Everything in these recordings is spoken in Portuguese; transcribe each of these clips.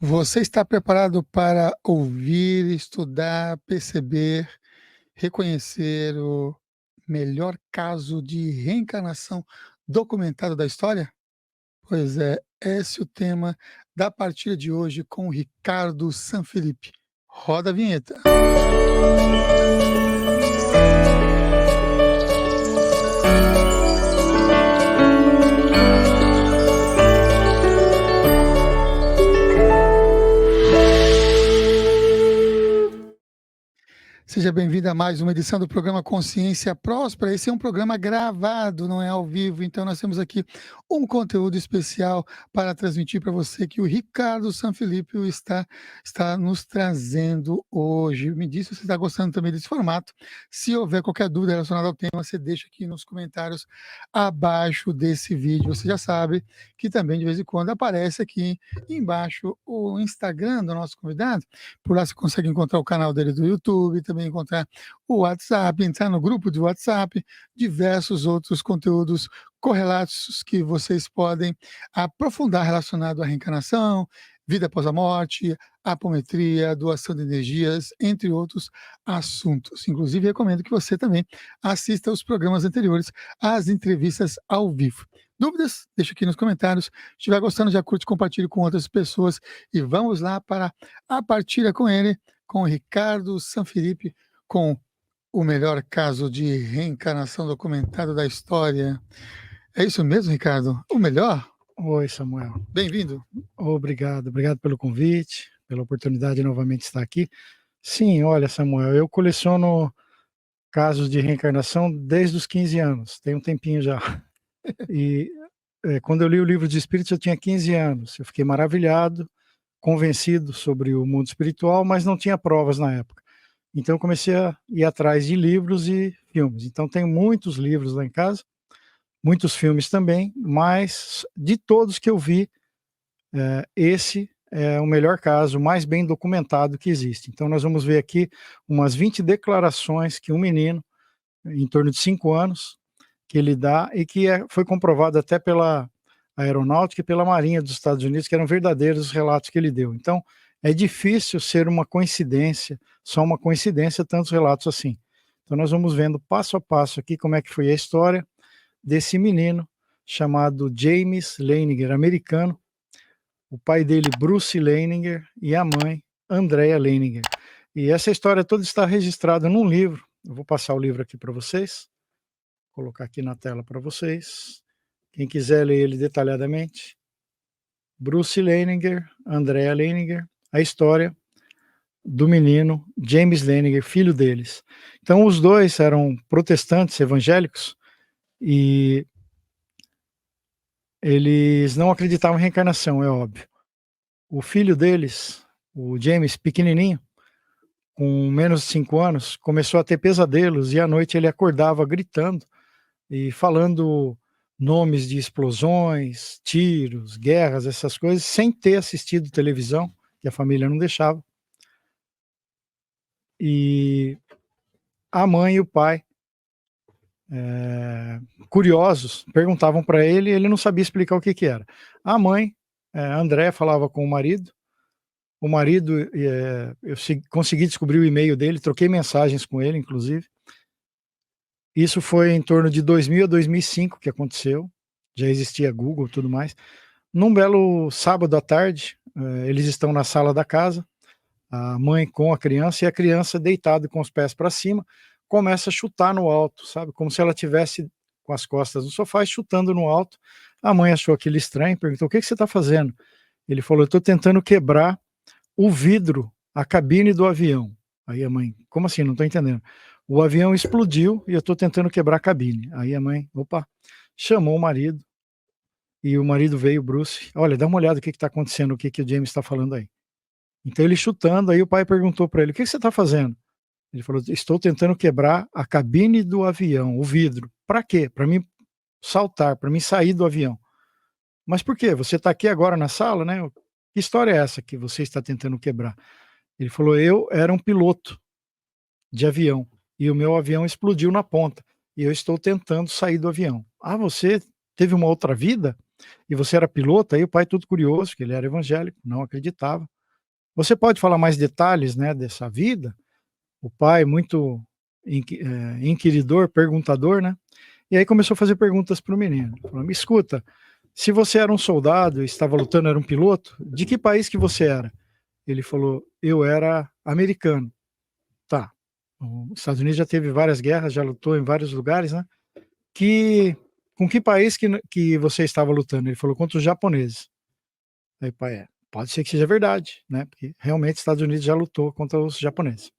Você está preparado para ouvir, estudar, perceber, reconhecer o melhor caso de reencarnação documentado da história? Pois é, esse é o tema da partilha de hoje com o Ricardo Sanfilippo. Roda a vinheta. Seja bem-vindo a mais uma edição do programa Consciência Próspera. Esse é um programa gravado, não é ao vivo, então nós temos aqui um conteúdo especial para transmitir para você que o Ricardo Sanfilippo está nos trazendo hoje. Me diz se você está gostando também desse formato. Se houver qualquer dúvida relacionada ao tema, você deixa aqui nos comentários abaixo desse vídeo. Você já sabe que também de vez em quando aparece aqui embaixo o Instagram do nosso convidado. Por lá você consegue encontrar o canal dele do YouTube, também encontrar o WhatsApp, entrar no grupo de WhatsApp, diversos outros conteúdos correlatos que vocês podem aprofundar relacionado à reencarnação, vida após a morte, apometria, doação de energias, entre outros assuntos. Inclusive, recomendo que você também assista os programas anteriores, às entrevistas ao vivo. Dúvidas? Deixa aqui nos comentários. Se estiver gostando, já curte, compartilhe com outras pessoas e vamos lá para a partilha com ele, com o Ricardo Sanfilippo, com o melhor caso de reencarnação documentado da história. É isso mesmo, Ricardo? O melhor? Oi, Samuel. Bem-vindo. Obrigado pelo convite, pela oportunidade de novamente estar aqui. Sim, olha, Samuel, eu coleciono casos de reencarnação desde os 15 anos, tem um tempinho já. E quando eu li o livro de Espíritos, eu tinha 15 anos. Eu fiquei maravilhado, convencido sobre o mundo espiritual, mas não tinha provas na época. Então eu comecei a ir atrás de livros e filmes. Então tenho muitos livros lá em casa, muitos filmes também, mas de todos que eu vi, esse é o melhor caso, o mais bem documentado que existe. Então nós vamos ver aqui umas 20 declarações que um menino, em torno de 5 anos, que ele dá e que foi comprovado até pela Aeronáutica e pela Marinha dos Estados Unidos, que eram verdadeiros os relatos que ele deu. Então é difícil ser uma coincidência, só uma coincidência, tantos relatos assim. Então nós vamos vendo passo a passo aqui como é que foi a história desse menino chamado James Leininger, americano. O pai dele, Bruce Leininger, e a mãe, Andrea Leininger. E essa história toda está registrada num livro. Eu vou passar o livro aqui para vocês, vou colocar aqui na tela para vocês. Quem quiser ler ele detalhadamente. Bruce Leininger, Andrea Leininger, a história do menino James Leininger, filho deles. Então os dois eram protestantes evangélicos e eles não acreditavam em reencarnação, é óbvio. O filho deles, o James, pequenininho, com menos de 5 anos, começou a ter pesadelos e à noite ele acordava gritando e falando nomes de explosões, tiros, guerras, essas coisas, sem ter assistido televisão, que a família não deixava. E a mãe e o pai, curiosos, perguntavam para ele e ele não sabia explicar o que era. A mãe, André, falava com o marido, eu consegui descobrir o e-mail dele, troquei mensagens com ele, inclusive. Isso foi em torno de 2000 a 2005 que aconteceu, já existia Google e tudo mais. Num belo sábado à tarde, eles estão na sala da casa, a mãe com a criança, e a criança deitada com os pés para cima, começa a chutar no alto, sabe? Como se ela tivesse com as costas no sofá e chutando no alto. A mãe achou aquilo estranho, perguntou: o que você está fazendo? Ele falou: eu estou tentando quebrar o vidro, a cabine do avião. Aí a mãe: como assim? Não estou entendendo. O avião explodiu e eu estou tentando quebrar a cabine. Aí a mãe, opa, chamou o marido, e o marido veio, Bruce: olha, dá uma olhada o que está acontecendo, o que o James está falando aí. Então ele chutando, aí o pai perguntou para ele: o que você está fazendo? Ele falou: estou tentando quebrar a cabine do avião, o vidro. Para quê? Para mim saltar, para mim sair do avião. Mas por quê? Você está aqui agora na sala, né? Que história é essa que você está tentando quebrar? Ele falou: eu era um piloto de avião e o meu avião explodiu na ponta e eu estou tentando sair do avião. Ah, você teve uma outra vida? e você era piloto? Aí o pai, todo curioso, que ele era evangélico, não acreditava. Você pode falar mais detalhes, né, dessa vida? O pai, muito inquiridor, perguntador, né? E aí começou a fazer perguntas para o menino. Falou, me escuta, se você era um soldado e estava lutando, era um piloto, de que país que você era? Ele falou, eu era americano. Tá. Os Estados Unidos já teve várias guerras, já lutou em vários lugares, né? Com que país que você estava lutando? Ele falou, contra os japoneses. Aí, pai, pode ser que seja verdade, né? Porque realmente os Estados Unidos já lutou contra os japoneses.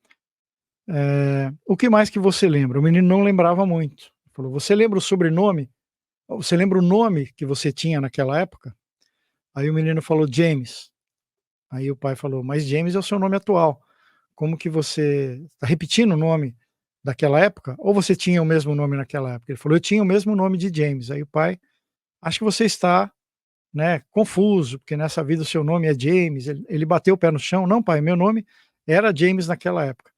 O que mais que você lembra? O menino não lembrava muito. Ele falou, você lembra o sobrenome? Você lembra o nome que você tinha naquela época? Aí o menino falou, James. Aí o pai falou, mas James é o seu nome atual. Como que você está repetindo o nome daquela época? Ou você tinha o mesmo nome naquela época? Ele falou, eu tinha o mesmo nome de James. Aí o pai, acho que você está, né, confuso, porque nessa vida o seu nome é James. Ele bateu o pé no chão. Não, pai, meu nome era James naquela época.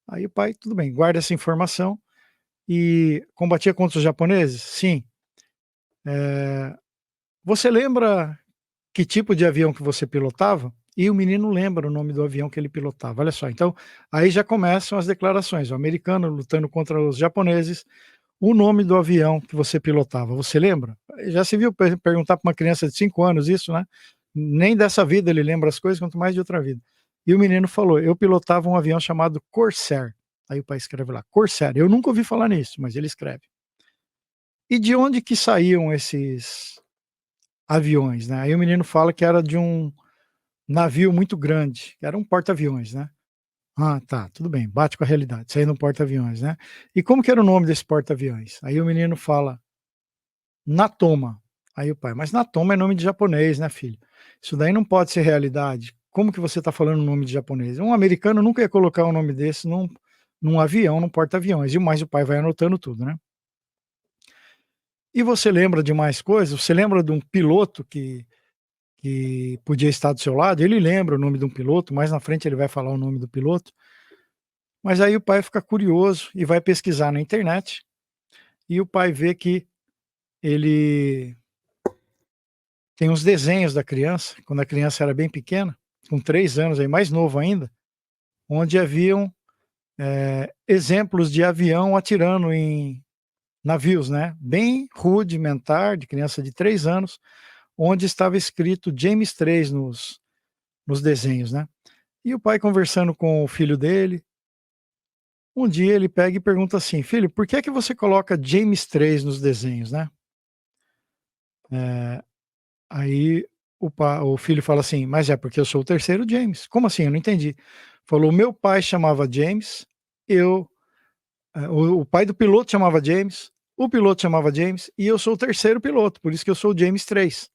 Aí o pai, tudo bem, guarda essa informação. E combatia contra os japoneses? Sim. Você lembra que tipo de avião que você pilotava? E o menino lembra o nome do avião que ele pilotava. Olha só, então aí já começam as declarações. O americano lutando contra os japoneses, o nome do avião que você pilotava, você lembra? Já se viu perguntar para uma criança de 5 anos isso, né? Nem dessa vida ele lembra as coisas, quanto mais de outra vida. E o menino falou, eu pilotava um avião chamado Corsair. Aí o pai escreve lá, Corsair. Eu nunca ouvi falar nisso, mas ele escreve. E de onde que saíam esses aviões, né? Aí o menino fala que era de um navio muito grande, que era um porta-aviões, né. Ah, tá, tudo bem, bate com a realidade, saindo um porta-aviões, né. E como que era o nome desse porta-aviões? Aí o menino fala: Natoma. Aí o pai: "Mas Natoma é nome de japonês, né, filho? Isso daí não pode ser realidade. Como que você está falando o nome de japonês? Um americano nunca ia colocar um nome desse num avião, num porta-aviões", e mais o pai vai anotando tudo, né. "E você lembra de mais coisas? Você lembra de um piloto que podia estar do seu lado?" Ele lembra o nome de um piloto, mais na frente ele vai falar o nome do piloto, mas aí o pai fica curioso e vai pesquisar na internet, e o pai vê que ele tem os desenhos da criança, quando a criança era bem pequena, com 3 anos, aí mais novo ainda, onde haviam, exemplos de avião atirando em navios, né, bem rudimentar, de criança de 3 anos, onde estava escrito James 3 nos desenhos, né. E o pai conversando com o filho dele, um dia ele pega e pergunta assim: "Filho, por que é que você coloca James 3 nos desenhos, né?" Eh, aí o filho fala assim: "Mas é porque eu sou o terceiro James". "Como assim? Eu não entendi". Falou: "O meu pai chamava James, eu o pai do piloto chamava James, o piloto chamava James e eu sou o terceiro piloto, por isso que eu sou o James 3".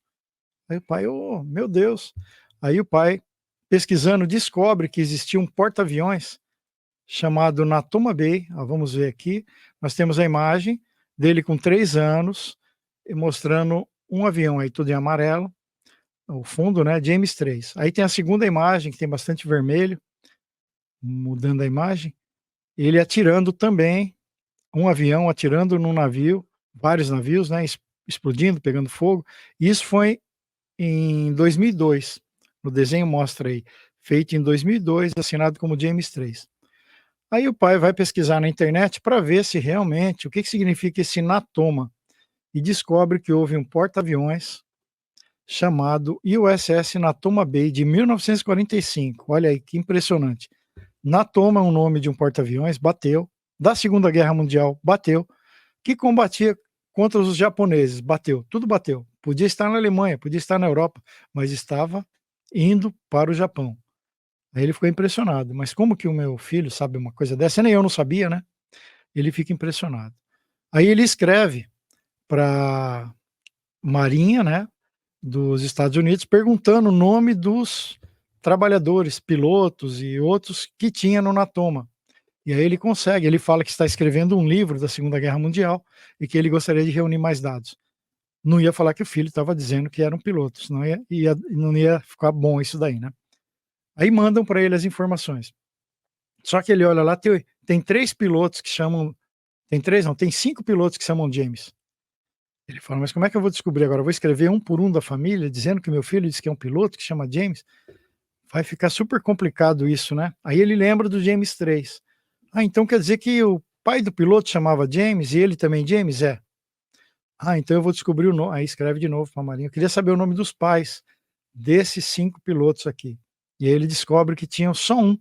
Aí o pai: "Oh, meu Deus". Aí o pai, pesquisando, descobre que existia um porta-aviões chamado Natoma Bay. Ó, vamos ver aqui, nós temos a imagem dele com 3 anos, e mostrando um avião aí tudo em amarelo, o fundo, né, James 3. Aí tem a segunda imagem que tem bastante vermelho, mudando a imagem, ele atirando também, um avião atirando num navio, vários navios, né, explodindo, pegando fogo. Isso foi em 2002, o desenho mostra aí, feito em 2002, assinado como James 3. Aí o pai vai pesquisar na internet para ver se realmente o que que significa esse Natoma, e descobre que houve um porta-aviões chamado USS Natoma Bay de 1945. Olha aí que impressionante. Natoma é um nome de um porta-aviões, bateu, da Segunda Guerra Mundial, bateu, que combatia contra os japoneses, bateu, tudo bateu. Podia estar na Alemanha, podia estar na Europa, mas estava indo para o Japão. Aí ele ficou impressionado, mas como que o meu filho sabe uma coisa dessa? Nem eu não sabia, né? Ele fica impressionado. Aí ele escreve para Marinha, né, dos Estados Unidos, perguntando o nome dos trabalhadores, pilotos e outros que tinha no Natoma. E aí ele consegue, ele fala que está escrevendo um livro da Segunda Guerra Mundial e que ele gostaria de reunir mais dados. Não ia falar que o filho estava dizendo que eram pilotos, senão não ia ficar bom isso daí, né. Aí mandam para ele as informações. Só que ele olha lá, tem 3 pilotos que chamam, tem 3 não, tem 5 pilotos que chamam James. Ele fala: "Mas como é que eu vou descobrir agora? Eu vou escrever um por um da família, dizendo que meu filho disse que é um piloto, que chama James? Vai ficar super complicado isso, né?" Aí ele lembra do James 3. "Ah, então quer dizer que o pai do piloto chamava James e ele também James?" "É." "Ah, então eu vou descobrir o nome." Aí escreve de novo para a Marinha: "Eu queria saber o nome dos pais desses 5 pilotos aqui." E aí ele descobre que tinha só um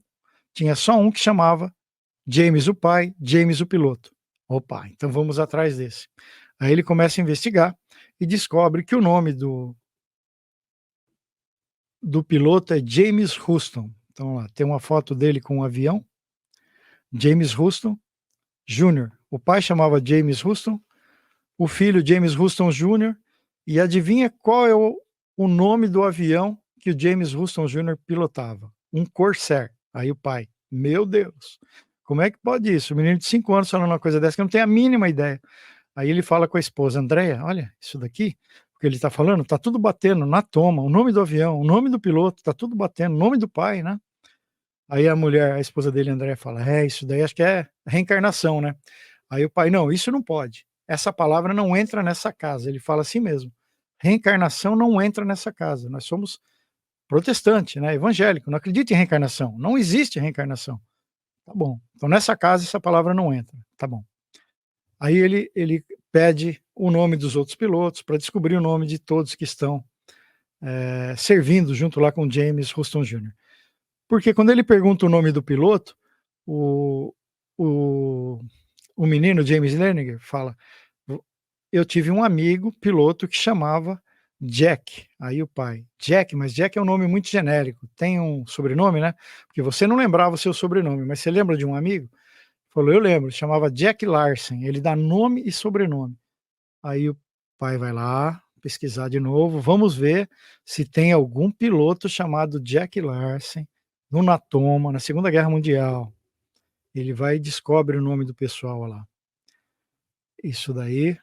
que chamava James o pai, James o piloto. "Opa, então vamos atrás desse." Aí ele começa a investigar e descobre que o nome do piloto é James Houston. Então lá, tem uma foto dele com um avião, James Houston Jr. O pai chamava James Houston, o filho James Houston Jr., e adivinha qual é o nome do avião que o James Houston Jr. pilotava? Um Corsair. Aí o pai: "Meu Deus, como é que pode isso? O menino de 5 anos falando uma coisa dessa que eu não tenho a mínima ideia." Aí ele fala com a esposa: "Andréia, olha, isso daqui, o que ele está falando, está tudo batendo na toma, o nome do avião, o nome do piloto, está tudo batendo, o nome do pai, né?" Aí a esposa dele, Andréia, fala: "É, isso daí acho que é reencarnação, né?" Aí o pai: "Não, isso não pode. Essa palavra não entra nessa casa." Ele fala assim mesmo: "Reencarnação não entra nessa casa. Nós somos protestante, né, evangélico, não acredita em reencarnação. Não existe reencarnação." "Tá bom. Então nessa casa essa palavra não entra." "Tá bom." Aí ele pede o nome dos outros pilotos para descobrir o nome de todos que estão, servindo junto lá com James Houston Jr. Porque quando ele pergunta o nome do piloto, o o o menino James Laniger fala: "Eu tive um amigo piloto que chamava Jack." Aí o pai: "Jack, mas Jack é um nome muito genérico, tem um sobrenome, né? Porque você não lembrava o seu sobrenome, mas você lembra de um amigo?" Falou: "Eu lembro, chamava Jack Larsen." Ele dá nome e sobrenome. Aí o pai vai lá pesquisar de novo: "Vamos ver se tem algum piloto chamado Jack Larsen no Natoma, na Segunda Guerra Mundial." Ele vai e descobre o nome do pessoal lá. Isso daí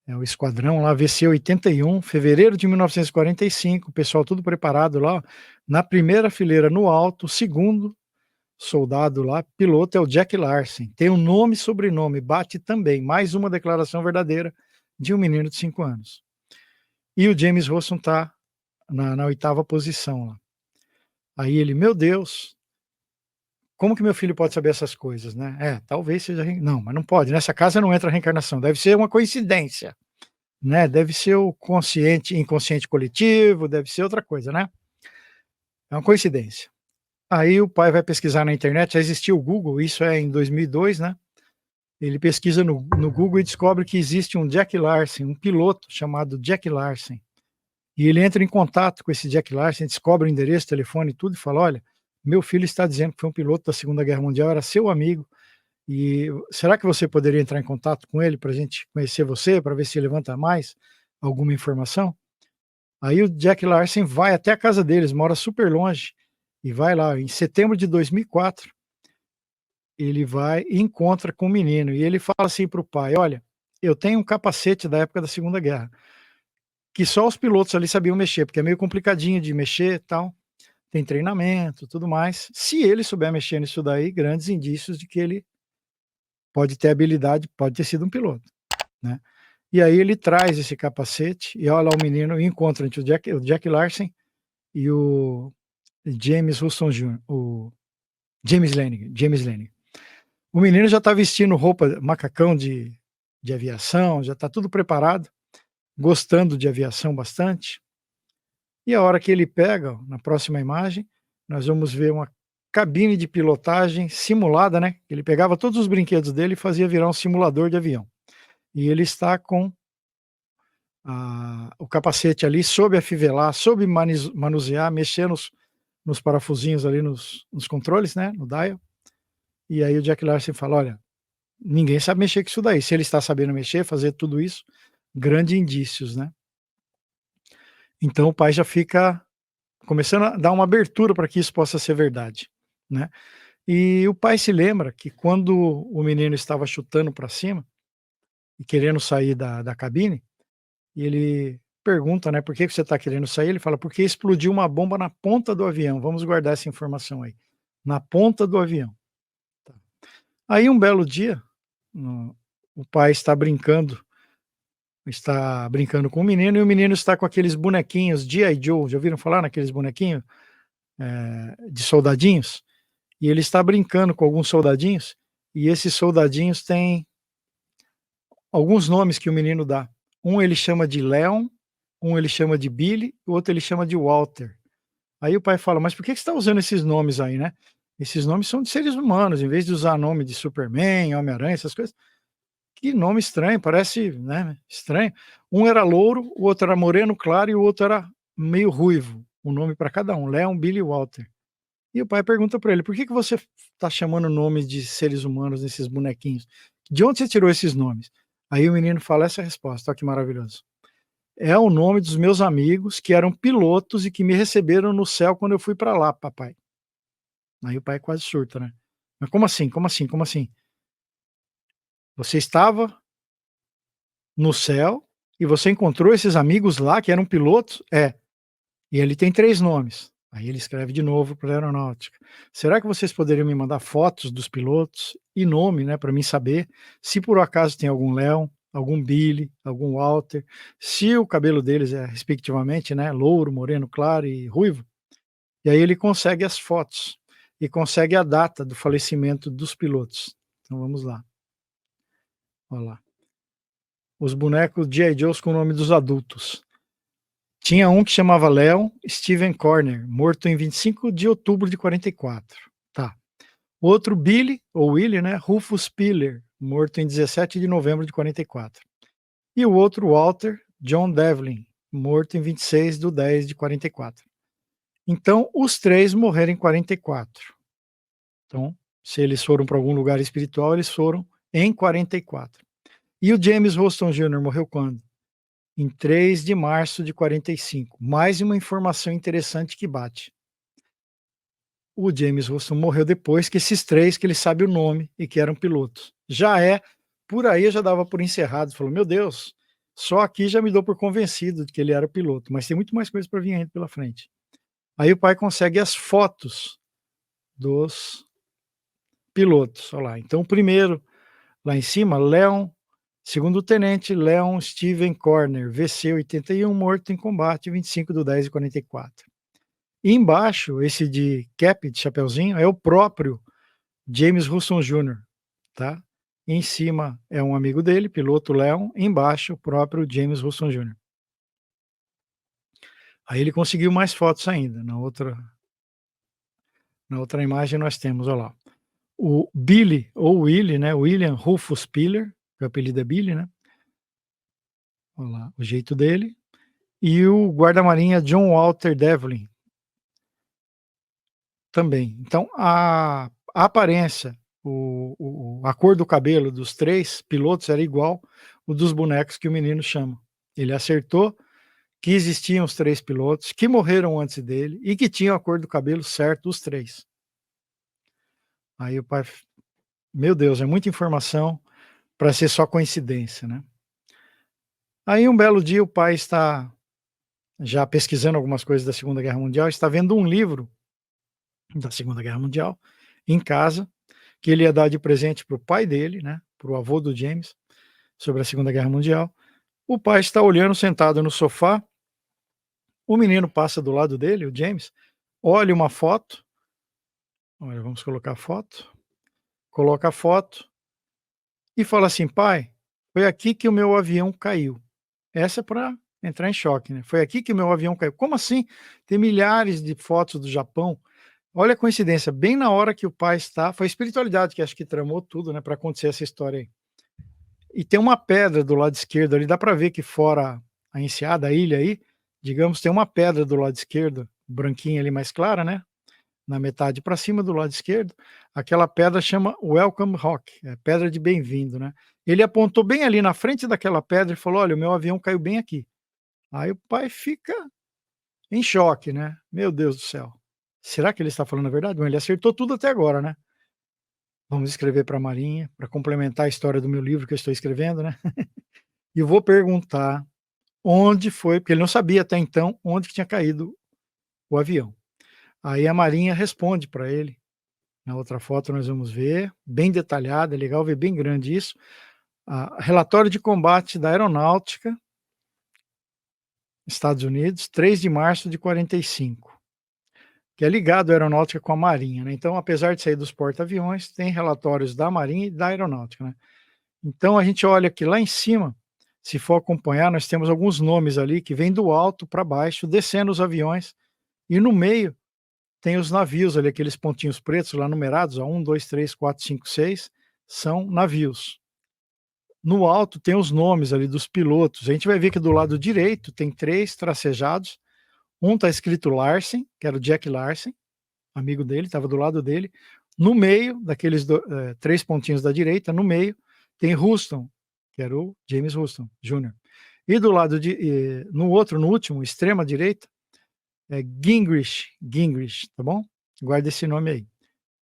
é o esquadrão lá VC-81, fevereiro de 1945, o pessoal tudo preparado lá, ó, na primeira fileira no alto, o segundo soldado lá, piloto, é o Jack Larsen, tem um nome e sobrenome, bate também, mais uma declaração verdadeira de um menino de 5 anos. E o James Wilson tá na 8ª posição lá. Aí ele: "Meu Deus, como que meu filho pode saber essas coisas, né?" "É, talvez seja não, mas não pode, nessa casa não entra reencarnação, deve ser uma coincidência, né, deve ser o inconsciente coletivo, deve ser outra coisa, né, é uma coincidência." Aí o pai vai pesquisar na internet, já existia o Google, isso é em 2002, né, ele pesquisa no Google e descobre que existe um Jack Larsen, um piloto chamado Jack Larsen. E ele entra em contato com esse Jack Larsen, descobre o endereço, telefone e tudo, e fala: "Olha, meu filho está dizendo que foi um piloto da Segunda Guerra Mundial, era seu amigo, e será que você poderia entrar em contato com ele para a gente conhecer você, para ver se levanta mais alguma informação?" Aí o Jack Larsen vai até a casa deles, mora super longe, e vai lá. Em setembro de 2004, ele vai e encontra com o menino, e ele fala assim para o pai: "Olha, eu tenho um capacete da época da Segunda Guerra, que só os pilotos ali sabiam mexer, porque é meio complicadinho de mexer e tal, tem treinamento, tudo mais. Se ele souber mexer nisso daí, grandes indícios de que ele pode ter habilidade, pode ter sido um piloto, né." E aí ele traz esse capacete e olha lá o menino e encontra entre o Jack Larsen e o James Houston Jr., o James Lanning. O menino já está vestindo roupa, macacão de aviação, já está tudo preparado, gostando de aviação bastante. E a hora que ele pega, na próxima imagem, nós vamos ver uma cabine de pilotagem simulada, né, ele pegava todos os brinquedos dele e fazia virar um simulador de avião. E ele está com o capacete ali, soube afivelar, soube manusear, mexer nos parafusinhos ali nos controles, né, no dial. E aí o Jack Larsen fala: "Olha, ninguém sabe mexer com isso daí, se ele está sabendo mexer, fazer tudo isso, grandes indícios, né." Então o pai já fica começando a dar uma abertura para que isso possa ser verdade, né. E o pai se lembra que quando o menino estava chutando para cima e querendo sair da cabine, e ele pergunta, né: "Por que que você está querendo sair?" Ele fala: "Porque explodiu uma bomba na ponta do avião." Vamos guardar essa informação aí, na ponta do avião. Tá. Aí um belo dia, no o pai está brincando está brincando com o menino, e o menino está com aqueles bonequinhos G.I. Joe, já ouviram falar naqueles bonequinhos de soldadinhos? E ele está brincando com alguns soldadinhos, e esses soldadinhos têm alguns nomes que o menino dá. Um ele chama de Leon, um ele chama de Billy, o outro ele chama de Walter. Aí o pai fala: mas por que você está usando esses nomes aí, né? Esses nomes são de seres humanos, em vez de usar nome de Superman, Homem-Aranha, essas coisas. Que nome estranho, parece, né, estranho. Um era louro, o outro era moreno claro e o outro era meio ruivo. Um nome para cada um, Leon, Billy e Walter. E o pai pergunta para ele: por que você está chamando nomes de seres humanos nesses bonequinhos? De onde você tirou esses nomes? Aí o menino fala essa resposta, olha que maravilhoso. É o nome dos meus amigos que eram pilotos e que me receberam no céu quando eu fui para lá, papai. Aí o pai quase surta, né? Mas como assim? Como assim? Como assim? Você estava no céu e você encontrou esses amigos lá que eram pilotos? É. E ele tem 3 nomes. Aí ele escreve de novo para a aeronáutica. Será que vocês poderiam me mandar fotos dos pilotos e nome, né, para mim saber se por acaso tem algum Leon, algum Billy, algum Walter, se o cabelo deles é respectivamente, né, louro, moreno claro e ruivo. E aí ele consegue as fotos e consegue a data do falecimento dos pilotos. Então vamos lá. Olha lá. Os bonecos G.I. Joes com o nome dos adultos. Tinha um que chamava Leon Steven Corner, morto em 25 de outubro de 44. Tá. O outro Billy, ou Willie, né? Rufus Piller, morto em 17 de novembro de 44. E o outro Walter John Devlin, morto em 26 de 10 de 44. Então, os 3 morreram em 44. Então, se eles foram para algum lugar espiritual, eles foram em 44. E o James Houston Jr. morreu quando? Em 3 de março de 45. Mais uma informação interessante que bate. O James Houston morreu depois que esses 3 que ele sabe o nome e que eram pilotos. Por aí eu já dava por encerrado, falou: meu Deus, só aqui já me dou por convencido de que ele era piloto, mas tem muito mais coisa para vir ainda pela frente. Aí o pai consegue as fotos dos pilotos, olha lá. Então o primeiro, lá em cima, Leon, segundo tenente Leon Steven Corner, VC 81, morto em combate, 25 de 10 de 44. E embaixo, esse de cap, de chapeuzinho, é o próprio James Houston Jr., tá? Em cima é um amigo dele, piloto Leon, embaixo o próprio James Houston Jr. Aí ele conseguiu mais fotos ainda, na outra imagem nós temos, olha lá, o Billy, ou Willie, né, William Rufus Piller, que o apelido é Billy, né? Olha lá, o jeito dele. E o guarda-marinha John Walter Devlin também. Então, a aparência, a cor do cabelo dos 3 pilotos era igual o dos bonecos que o menino chama. Ele acertou que existiam os 3 pilotos, que morreram antes dele e que tinham a cor do cabelo certo, os 3. Aí o pai, meu Deus, é muita informação para ser só coincidência, né? Aí um belo dia o pai está já pesquisando algumas coisas da Segunda Guerra Mundial, está vendo um livro da Segunda Guerra Mundial em casa, que ele ia dar de presente para o pai dele, né, para o avô do James, sobre a Segunda Guerra Mundial. O pai está olhando sentado no sofá, o menino passa do lado dele, o James, olha uma foto, olha, vamos colocar a foto, coloca a foto e fala assim: pai, foi aqui que o meu avião caiu. Essa é para entrar em choque, né? Foi aqui que o meu avião caiu. Como assim? Tem milhares de fotos do Japão. Olha a coincidência, bem na hora que o pai está, foi a espiritualidade que acho que tramou tudo, né, para acontecer essa história aí. E tem uma pedra do lado esquerdo ali, dá para ver que fora a enseada, a ilha aí, digamos, tem uma pedra do lado esquerdo, branquinha ali mais clara, né, na metade para cima do lado esquerdo, aquela pedra chama Welcome Rock, é pedra de bem-vindo, né. Ele apontou bem ali na frente daquela pedra e falou: olha, o meu avião caiu bem aqui. Aí o pai fica em choque, né, meu Deus do céu. Será que ele está falando a verdade? Bom, ele acertou tudo até agora, né. Vamos escrever para a Marinha, para complementar a história do meu livro que eu estou escrevendo, né. E vou perguntar onde foi, porque ele não sabia até então onde que tinha caído o avião. Aí a Marinha responde para ele, na outra foto nós vamos ver, bem detalhada, é legal ver bem grande isso. Relatório de combate da aeronáutica, Estados Unidos, 3 de março de 45, que é ligado à aeronáutica com a marinha, né. Então, apesar de sair dos porta-aviões, tem relatórios da marinha e da aeronáutica, né. Então a gente olha que lá em cima, se for acompanhar, nós temos alguns nomes ali que vêm do alto para baixo, descendo os aviões, e no meio tem os navios ali, aqueles pontinhos pretos lá numerados, ó, 1, 2, 3, 4, 5, 6, são navios. No alto tem os nomes ali dos pilotos. A gente vai ver que do lado direito tem 3 tracejados. Um tá escrito Larsen, que era o Jack Larsen, amigo dele, estava do lado dele. No meio daqueles 3 pontinhos da direita, no meio, tem Houston, que era o James Houston Jr. E do lado no último, extrema direita, é Gingrich, tá bom? Guarda esse nome aí.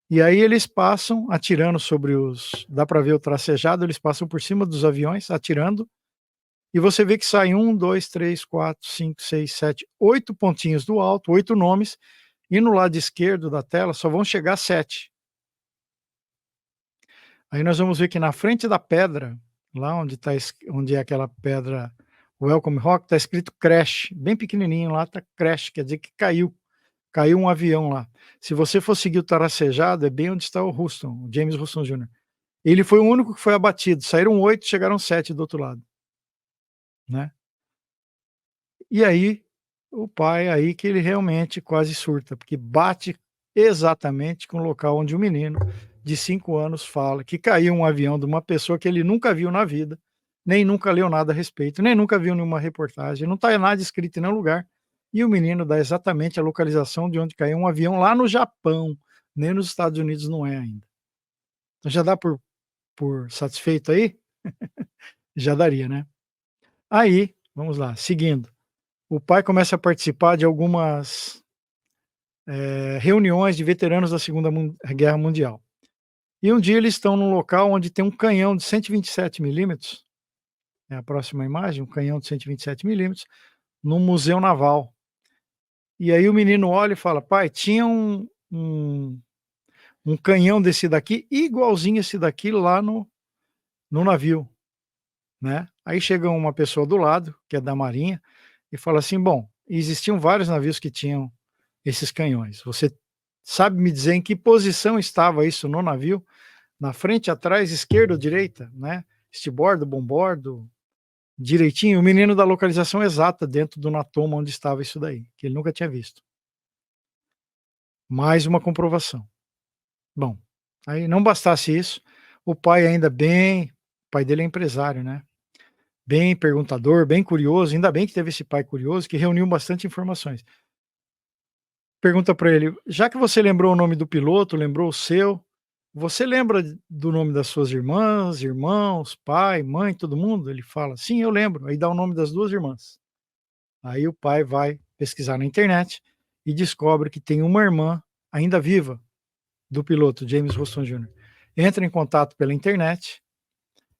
E aí eles passam atirando sobre dá para ver o tracejado, eles passam por cima dos aviões atirando, e você vê que sai 1, 2, 3, 4, 5, 6, 7, 8 pontinhos do alto, 8 nomes, e no lado esquerdo da tela só vão chegar 7. Aí nós vamos ver que na frente da pedra, lá onde é aquela pedra Welcome Rock, está escrito Crash, bem pequenininho lá, tá Crash, quer dizer que caiu um avião lá. Se você for seguir o tracejado, é bem onde está o Houston, o James Houston Jr. Ele foi o único que foi abatido, saíram 8, chegaram 7 do outro lado, né. E aí, o pai, aí que ele realmente quase surta, porque bate exatamente com o local onde o menino de 5 anos fala que caiu um avião de uma pessoa que ele nunca viu na vida, nem nunca leu nada a respeito, nem nunca viu nenhuma reportagem, não está nada escrito em nenhum lugar, e o menino dá exatamente a localização de onde caiu um avião lá no Japão, nem nos Estados Unidos não é ainda. Então já dá por satisfeito aí? Já daria, né. Aí, vamos lá, seguindo. O pai começa a participar de algumas, reuniões de veteranos da Segunda Guerra Mundial. E um dia eles estão num local onde tem um canhão de 127 milímetros, é a próxima imagem, um canhão de 127 milímetros, num museu naval. E aí o menino olha e fala: "Pai, tinha um canhão desse daqui, igualzinho esse daqui lá no navio", né. Aí chega uma pessoa do lado, que é da marinha, e fala assim: "Bom, existiam vários navios que tinham esses canhões. Você sabe me dizer em que posição estava isso no navio? Na frente, atrás, esquerda ou direita, né? Estibordo, bombordo, direitinho?" O menino dá a localização exata dentro do natoma onde estava isso daí, que ele nunca tinha visto. Mais uma comprovação. Bom, aí não bastasse isso, o pai o pai dele é empresário, né? Bem perguntador, bem curioso, ainda bem que teve esse pai curioso que reuniu bastante informações. Pergunta para ele: "Já que você lembrou o nome do piloto, lembrou o seu, você lembra do nome das suas irmãs, irmãos, pai, mãe, todo mundo?" Ele fala: "Sim, eu lembro." Aí dá o nome das 2 irmãs. Aí o pai vai pesquisar na internet e descobre que tem uma irmã ainda viva do piloto James Houston Jr. Entra em contato pela internet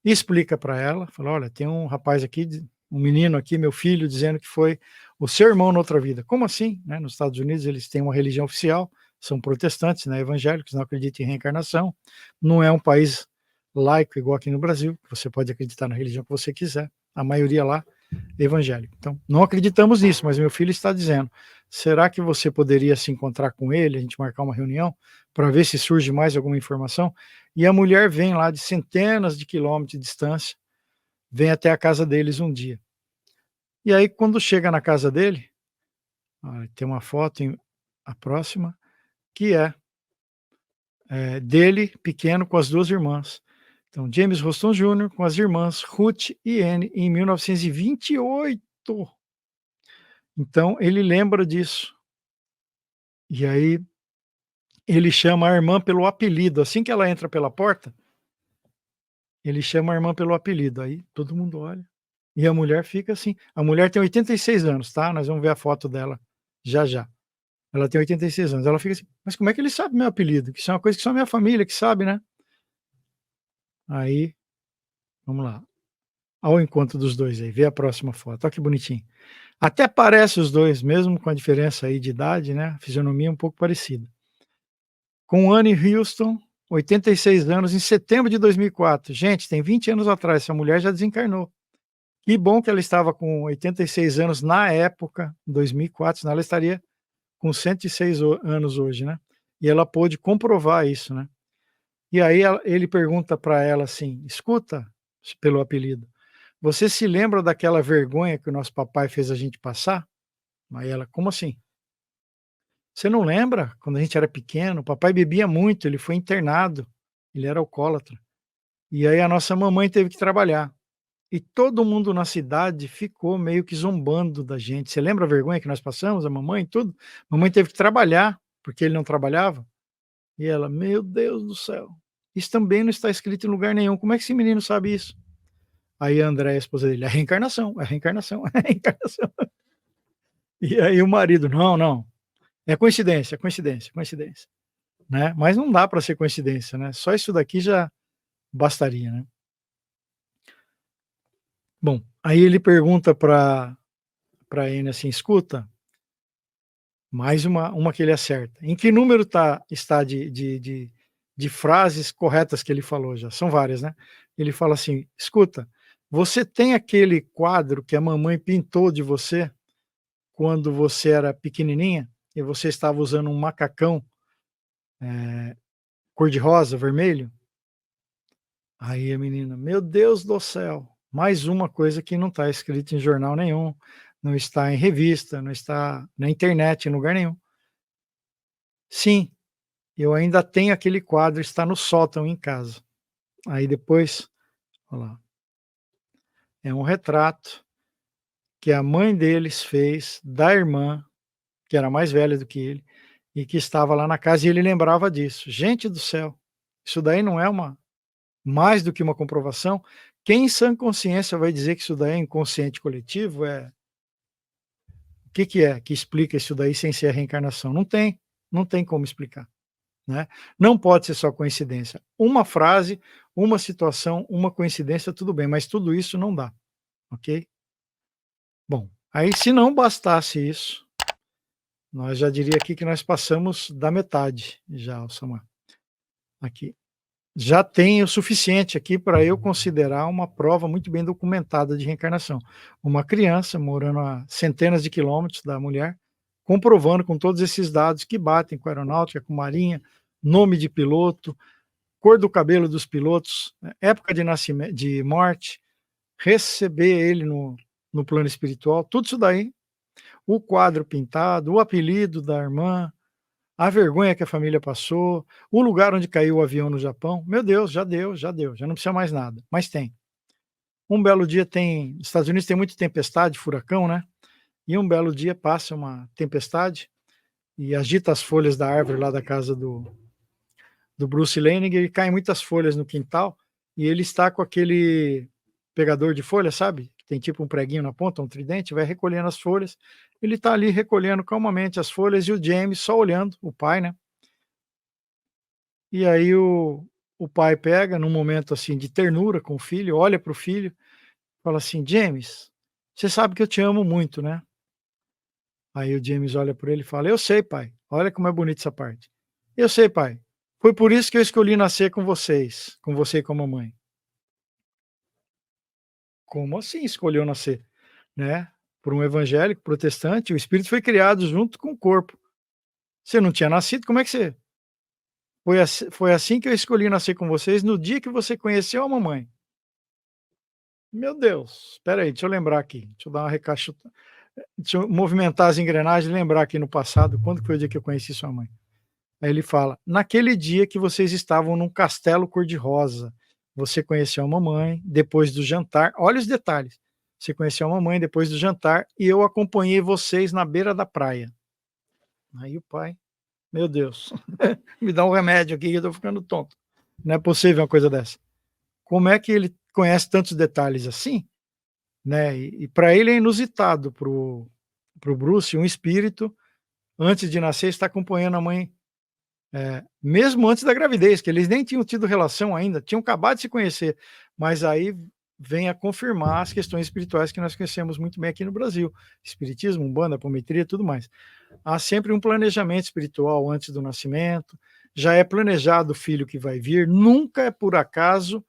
e explica para ela, fala: "Olha, tem um rapaz aqui, um menino aqui, meu filho, dizendo que foi o seu irmão na outra vida." "Como assim?", né, nos Estados Unidos eles têm uma religião oficial, são protestantes, né, evangélicos, não acreditam em reencarnação, não é um país laico igual aqui no Brasil, que você pode acreditar na religião que você quiser, a maioria lá é evangélica. Então, não acreditamos nisso, mas meu filho está dizendo: "Será que você poderia se encontrar com ele, a gente marcar uma reunião, para ver se surge mais alguma informação?" E a mulher vem lá de centenas de quilômetros de distância, vem até a casa deles um dia. E aí quando chega na casa dele, tem uma foto a próxima, que dele pequeno com as 2 irmãs. Então James Houston Jr. com as irmãs Ruth e Anne em 1928. Então ele lembra disso. E aí ele chama a irmã pelo apelido, assim que ela entra pela porta, ele chama a irmã pelo apelido, aí todo mundo olha, e a mulher fica assim, a mulher tem 86 anos, tá, nós vamos ver a foto dela já já. Ela tem 86 anos, ela fica assim: "Mas como é que ele sabe meu apelido? Que isso é uma coisa que só minha família que sabe, né?" Aí, vamos lá, ao encontro dos 2 aí, vê a próxima foto, olha que bonitinho. Até parece os 2, mesmo com a diferença aí de idade, né, a fisionomia é um pouco parecida. Com Anne Houston 86 anos em setembro de 2004. Gente, tem 20 anos atrás, essa mulher já desencarnou. Que bom que ela estava com 86 anos na época, em 2004, senão ela estaria com 106 anos hoje, né? E ela pôde comprovar isso, né? E aí ele pergunta para ela assim: escuta, pelo apelido, você se lembra daquela vergonha que o nosso papai fez a gente passar? Aí ela: como assim? Você não lembra? Quando a gente era pequeno, o papai bebia muito, ele foi internado, ele era alcoólatra. E aí a nossa mamãe teve que trabalhar. E todo mundo na cidade ficou meio que zombando da gente. Você lembra a vergonha que nós passamos, a mamãe e tudo? Mamãe teve que trabalhar, porque ele não trabalhava. E ela: meu Deus do céu, isso também não está escrito em lugar nenhum. Como é que esse menino sabe isso? Aí a Andréia, a esposa dele: é reencarnação, é reencarnação, é reencarnação. E aí o marido: não, não, é coincidência, coincidência, coincidência. Né? Mas não dá para ser coincidência, né? Só isso daqui já bastaria, né? Bom, aí ele pergunta para N assim: escuta, mais uma que ele acerta. Em que número está de frases corretas que ele falou já? São várias, né? Ele fala assim: escuta, você tem aquele quadro que a mamãe pintou de você quando você era pequenininha e você estava usando um macacão cor-de-rosa, vermelho? Aí a menina: meu Deus do céu, mais uma coisa que não está escrita em jornal nenhum, não está em revista, não está na internet, em lugar nenhum. Sim, eu ainda tenho aquele quadro, está no sótão em casa. Aí depois, olha lá, é um retrato que a mãe deles fez da irmã, que era mais velha do que ele, e que estava lá na casa e ele lembrava disso. Gente do céu, isso daí não é mais do que uma comprovação? Quem em sã consciência vai dizer que isso daí é inconsciente coletivo? O que é que explica isso daí sem ser a reencarnação? Não tem como explicar. Né? Não pode ser só coincidência. Uma frase, uma situação, uma coincidência, tudo bem, mas tudo isso não dá, ok? Bom, aí se não bastasse isso, nós já diria aqui que nós passamos da metade já, Alcemar. Aqui. Já tem o suficiente aqui para eu considerar uma prova muito bem documentada de reencarnação. Uma criança morando a centenas de quilômetros da mulher, comprovando com todos esses dados que batem com a aeronáutica, com marinha, nome de piloto, cor do cabelo dos pilotos, época de nascimento, de morte, receber ele no plano espiritual, tudo isso daí, o quadro pintado, o apelido da irmã, a vergonha que a família passou, o lugar onde caiu o avião no Japão. Meu Deus, já deu, já não precisa mais nada, mas tem. Um belo dia nos Estados Unidos tem muita tempestade, furacão, né? E um belo dia passa uma tempestade e agita as folhas da árvore lá da casa do Bruce Leninger e caem muitas folhas no quintal e ele está com aquele pegador de folha, sabe? Tem tipo um preguinho na ponta, um tridente, vai recolhendo as folhas. Ele está ali recolhendo calmamente as folhas e o James só olhando, o pai, né? E aí o pai pega, num momento assim de ternura com o filho, olha para o filho, fala assim: James, você sabe que eu te amo muito, né? Aí o James olha para ele e fala: eu sei, pai, olha como é bonita essa parte. Eu sei, pai, foi por isso que eu escolhi nascer com vocês, com você e com a mamãe. Como assim escolheu nascer? Né? Por um evangélico protestante, o espírito foi criado junto com o corpo. Você não tinha nascido, como é que você... Foi assim que eu escolhi nascer com vocês no dia que você conheceu a mamãe. Meu Deus, espera aí, deixa eu lembrar aqui, deixa eu dar uma recachutada, deixa eu movimentar as engrenagens e lembrar aqui no passado, quando foi o dia que eu conheci sua mãe. Aí ele fala: naquele dia que vocês estavam num castelo cor-de-rosa, você conheceu a mamãe depois do jantar, olha os detalhes, você conheceu a mamãe depois do jantar e eu acompanhei vocês na beira da praia. Aí o pai: meu Deus, me dá um remédio aqui que eu tô ficando tonto. Não é possível uma coisa dessa. Como é que ele conhece tantos detalhes assim? Né? E para ele é inusitado, pro Bruce, um espírito, antes de nascer, está acompanhando a mãe, mesmo antes da gravidez, que eles nem tinham tido relação ainda, tinham acabado de se conhecer, mas aí vem a confirmar as questões espirituais que nós conhecemos muito bem aqui no Brasil, espiritismo, umbanda, apometria, tudo mais. Há sempre um planejamento espiritual antes do nascimento, já é planejado o filho que vai vir, nunca é por acaso,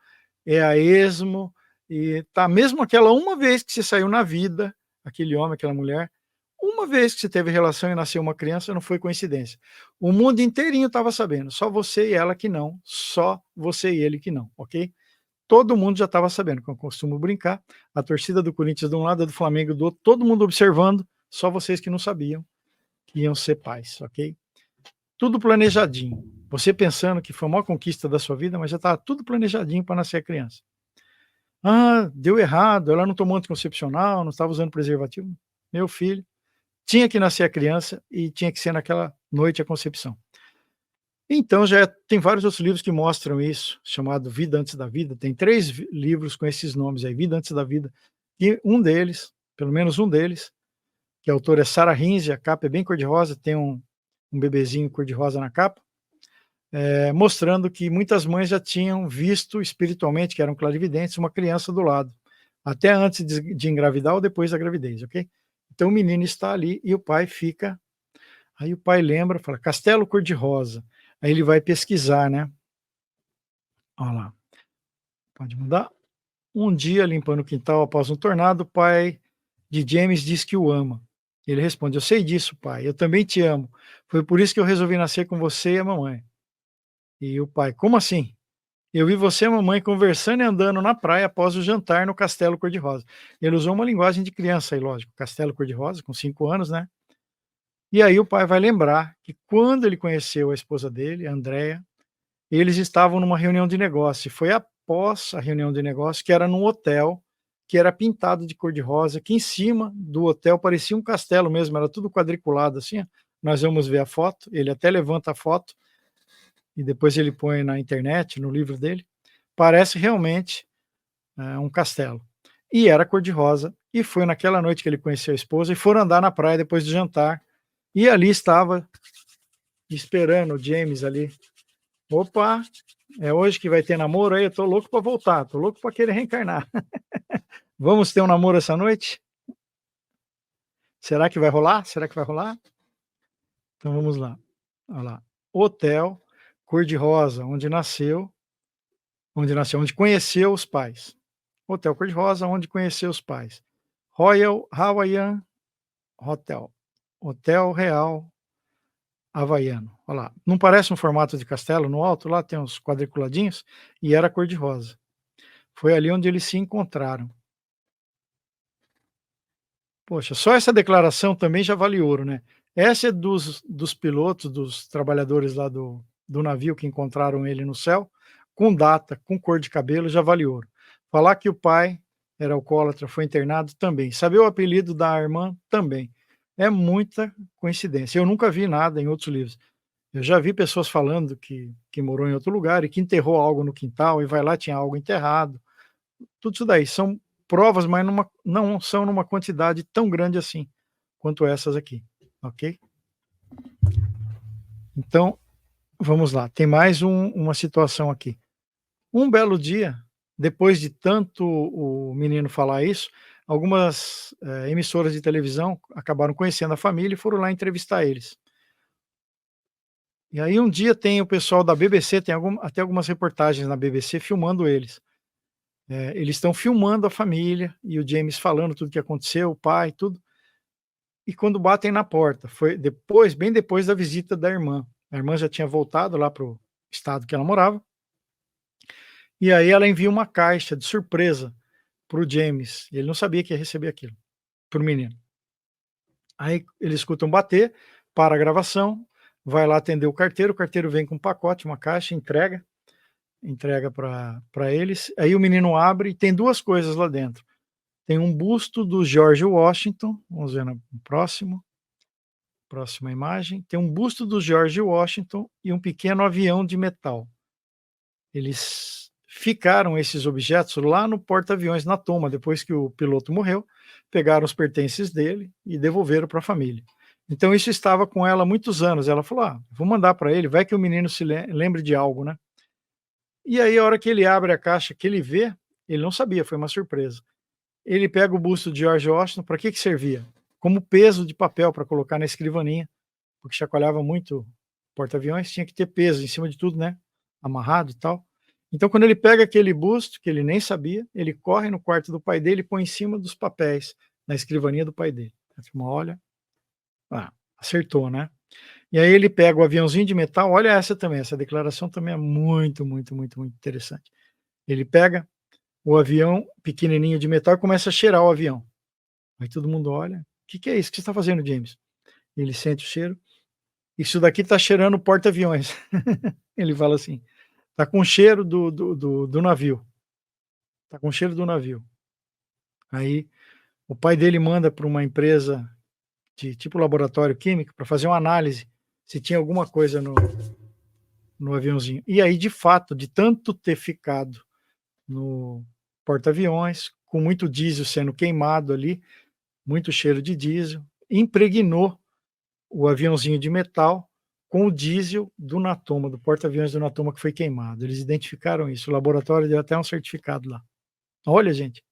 é a esmo, e tá mesmo aquela uma vez que você saiu na vida, aquele homem, aquela mulher, uma vez que você teve relação e nasceu uma criança, não foi coincidência. O mundo inteirinho estava sabendo, só você e ela que não, só você e ele que não, ok? Todo mundo já estava sabendo, como eu costumo brincar, a torcida do Corinthians de um lado, a do Flamengo do outro, todo mundo observando, só vocês que não sabiam que iam ser pais, ok? Tudo planejadinho. Você pensando que foi a maior conquista da sua vida, mas já estava tudo planejadinho para nascer a criança. Ah, deu errado, ela não tomou anticoncepcional, não estava usando preservativo. Meu filho, tinha que nascer a criança e tinha que ser naquela noite a concepção. Então tem vários outros livros que mostram isso, chamado Vida Antes da Vida, tem 3 livros com esses nomes aí, Vida Antes da Vida, e um deles, pelo menos um deles, que a autora é Sarah Hinze, a capa é bem cor-de-rosa, tem um bebezinho cor-de-rosa na capa, mostrando que muitas mães já tinham visto espiritualmente, que eram clarividentes, uma criança do lado, até antes de engravidar ou depois da gravidez, ok? Então o menino está ali e o pai fica, aí o pai lembra, fala, castelo cor-de-rosa, aí ele vai pesquisar, né? Olha lá, pode mudar. Um dia, limpando o quintal após um tornado, o pai de James diz que o ama. Ele responde, eu sei disso, pai, eu também te amo. Foi por isso que eu resolvi nascer com você e a mamãe. E o pai, como assim? Eu vi você e a mamãe conversando e andando na praia após o jantar no Castelo Cor-de-Rosa. Ele usou uma linguagem de criança aí, lógico, Castelo Cor-de-Rosa, com 5 anos, né? E aí o pai vai lembrar que quando ele conheceu a esposa dele, a Andréia, eles estavam numa reunião de negócio. E foi após a reunião de negócio, que era num hotel, que era pintado de cor-de-rosa, que em cima do hotel parecia um castelo mesmo, era tudo quadriculado assim. Ó. Nós vamos ver a foto, ele até levanta a foto, e depois ele põe na internet, no livro dele. Parece realmente um castelo. E era cor-de-rosa, e foi naquela noite que ele conheceu a esposa, e foram andar na praia depois do jantar, e ali estava esperando o James ali. Opa, é hoje que vai ter namoro aí, eu tô louco para voltar, tô louco para querer reencarnar. Vamos ter um namoro essa noite? Será que vai rolar? Será que vai rolar? Então vamos lá. Olha lá. Hotel, cor-de-rosa, onde conheceu os pais. Hotel cor-de-rosa, onde conheceu os pais. Royal Hawaiian Hotel. Hotel Real Havaiano. Olha lá. Não parece um formato de castelo no alto? Lá tem uns quadriculadinhos e era cor-de-rosa. Foi ali onde eles se encontraram. Poxa, só essa declaração também já vale ouro, né? Essa é dos pilotos, dos trabalhadores lá do navio que encontraram ele no céu, com data, com cor de cabelo, já vale ouro. Falar que o pai era alcoólatra, foi internado também. Saber o apelido da irmã também. É muita coincidência. Eu nunca vi nada em outros livros. Eu já vi pessoas falando que morou em outro lugar e que enterrou algo no quintal e vai lá, tinha algo enterrado. Tudo isso daí são provas, mas não são numa quantidade tão grande assim, quanto essas aqui, ok? Então, vamos lá, tem mais uma situação aqui. Um belo dia, depois de tanto o menino falar isso, algumas emissoras de televisão acabaram conhecendo a família e foram lá entrevistar eles. E aí um dia tem o pessoal da BBC, tem até algumas reportagens na BBC filmando eles. Eles estão filmando a família e o James falando tudo que aconteceu, o pai, tudo. E quando batem na porta, foi bem depois da visita da irmã. A irmã já tinha voltado lá para o estado que ela morava. E aí ela envia uma caixa de surpresa para o James. Ele não sabia que ia receber aquilo, para o menino. Aí ele escuta um bater, para a gravação, vai lá atender o carteiro vem com um pacote, uma caixa, entrega para eles. Aí o menino abre e tem 2 coisas lá dentro. Tem um busto do George Washington, vamos ver no próxima imagem. Tem um busto do George Washington e um pequeno avião de metal. Eles ficaram esses objetos lá no porta-aviões na Toma, depois que o piloto morreu, pegaram os pertences dele e devolveram para a família. Então isso estava com ela há muitos anos. Ela falou: vou mandar para ele, vai que o menino se lembre de algo, né? E aí a hora que ele abre a caixa, que ele vê, ele não sabia, foi uma surpresa. Ele pega o busto de George Washington, para que servia? Como peso de papel para colocar na escrivaninha, porque chacoalhava muito porta-aviões, tinha que ter peso em cima de tudo, né? Amarrado e tal. Então, quando ele pega aquele busto, que ele nem sabia, ele corre no quarto do pai dele e põe em cima dos papéis, na escrivaninha do pai dele. A turma olha, acertou, né? E aí ele pega o aviãozinho de metal, olha essa também, essa declaração também é muito, muito, muito, muito interessante. Ele pega o avião pequenininho de metal e começa a cheirar o avião. Aí todo mundo olha, o que é isso? O que você está fazendo, James? Ele sente o cheiro. Isso daqui está cheirando porta-aviões. Ele fala assim, está com cheiro do navio. Está com cheiro do navio. Aí o pai dele manda para uma empresa de tipo laboratório químico para fazer uma análise se tinha alguma coisa no aviãozinho. E aí, de fato, de tanto ter ficado no porta-aviões, com muito diesel sendo queimado ali, muito cheiro de diesel, impregnou o aviãozinho de metal com o diesel do Natoma, do porta-aviões do Natoma que foi queimado. Eles identificaram isso, o laboratório deu até um certificado lá. Olha, gente,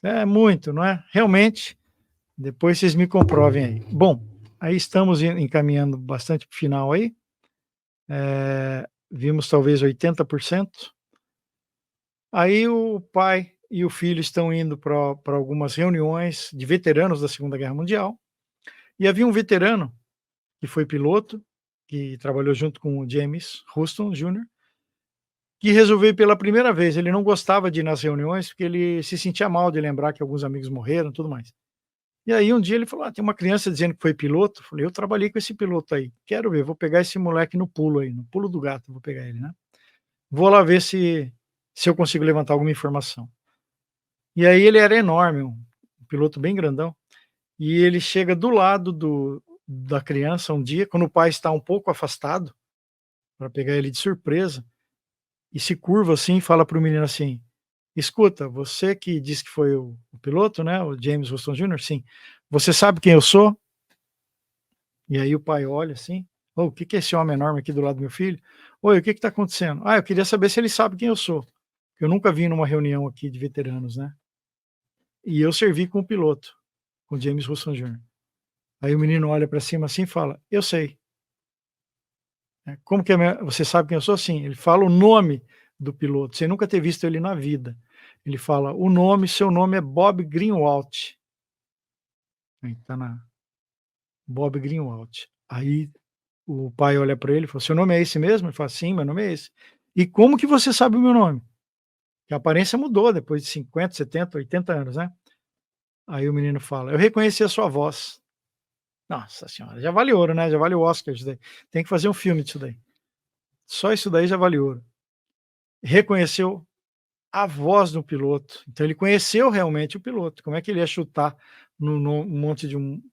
é muito, não é? Realmente, depois vocês me comprovem aí. Bom, aí estamos encaminhando bastante para o final aí. Vimos talvez 80%. Aí o pai e o filho estão indo para algumas reuniões de veteranos da Segunda Guerra Mundial. E havia um veterano que foi piloto, que trabalhou junto com o James Houston Jr., que resolveu ir pela primeira vez. Ele não gostava de ir nas reuniões, porque ele se sentia mal de lembrar que alguns amigos morreram e tudo mais. E aí um dia ele falou, tem uma criança dizendo que foi piloto. Eu falei, eu trabalhei com esse piloto aí. Quero ver, vou pegar esse moleque no pulo aí, no pulo do gato, vou pegar ele, né? Vou lá ver se eu consigo levantar alguma informação. E aí ele era enorme, um piloto bem grandão. E ele chega do lado da criança um dia, quando o pai está um pouco afastado, para pegar ele de surpresa, e se curva assim e fala para o menino assim, escuta, você que disse que foi o piloto, né, o James Houston Jr., sim, você sabe quem eu sou? E aí o pai olha assim, o que é esse homem enorme aqui do lado do meu filho? Oi, o que está acontecendo? Eu queria saber se ele sabe quem eu sou. Eu nunca vim numa reunião aqui de veteranos, né? E eu servi com o piloto, com James Houston Jr. Aí o menino olha para cima assim e fala, eu sei. Como que você sabe quem eu sou? Sim. Ele fala o nome do piloto, sem nunca ter visto ele na vida. Ele fala, seu nome é Bob Greenwald. Aí tá na Bob Greenwald. Aí o pai olha para ele e fala, seu nome é esse mesmo? Ele fala, sim, meu nome é esse. E como que você sabe o meu nome? Que a aparência mudou depois de 50, 70, 80 anos, né? Aí o menino fala, eu reconheci a sua voz. Nossa senhora, já vale ouro, né? Já vale o Oscar isso daí. Tem que fazer um filme disso daí. Só isso daí já vale ouro. Reconheceu a voz do piloto. Então ele conheceu realmente o piloto. Como é que ele ia chutar no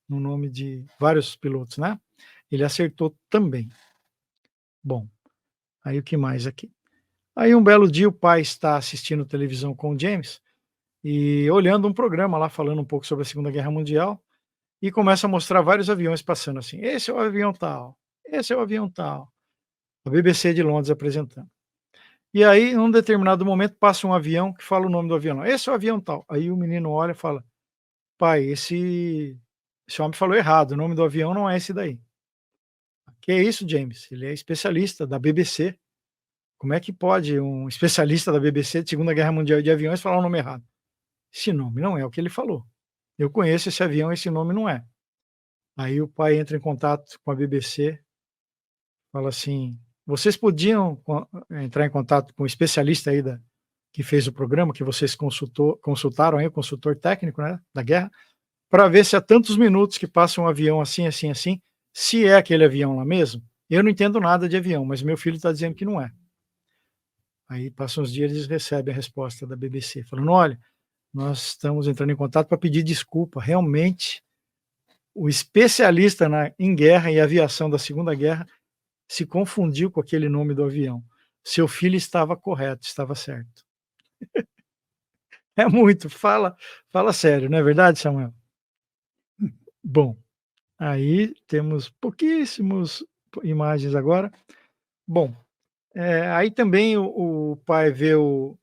nome de vários pilotos, né? Ele acertou também. Bom, aí o que mais aqui? Aí um belo dia o pai está assistindo televisão com o James e olhando um programa lá falando um pouco sobre a Segunda Guerra Mundial e começa a mostrar vários aviões passando assim. Esse é o avião tal, esse é o avião tal. A BBC de Londres apresentando. E aí, num determinado momento, passa um avião que fala o nome do avião. Esse é o avião tal. Aí o menino olha e fala, pai, esse homem falou errado, o nome do avião não é esse daí. Que é isso, James? Ele é especialista da BBC. Como é que pode um especialista da BBC de Segunda Guerra Mundial de aviões falar o nome errado? Esse nome não é o que ele falou. Eu conheço esse avião, esse nome não é. Aí o pai entra em contato com a BBC, fala assim, vocês podiam entrar em contato com o especialista aí que fez o programa, que vocês consultaram aí, o consultor técnico, né, da guerra, para ver se há tantos minutos que passa um avião assim, assim, assim, se é aquele avião lá mesmo. Eu não entendo nada de avião, mas meu filho está dizendo que não é. Aí passam uns dias, eles recebem a resposta da BBC, falando, olha, nós estamos entrando em contato para pedir desculpa, realmente o especialista em guerra e aviação da Segunda Guerra se confundiu com aquele nome do avião. Seu filho estava correto, estava certo. É muito, fala sério, não é verdade, Samuel? Bom, aí temos pouquíssimas imagens agora. Bom, aí também o pai vê o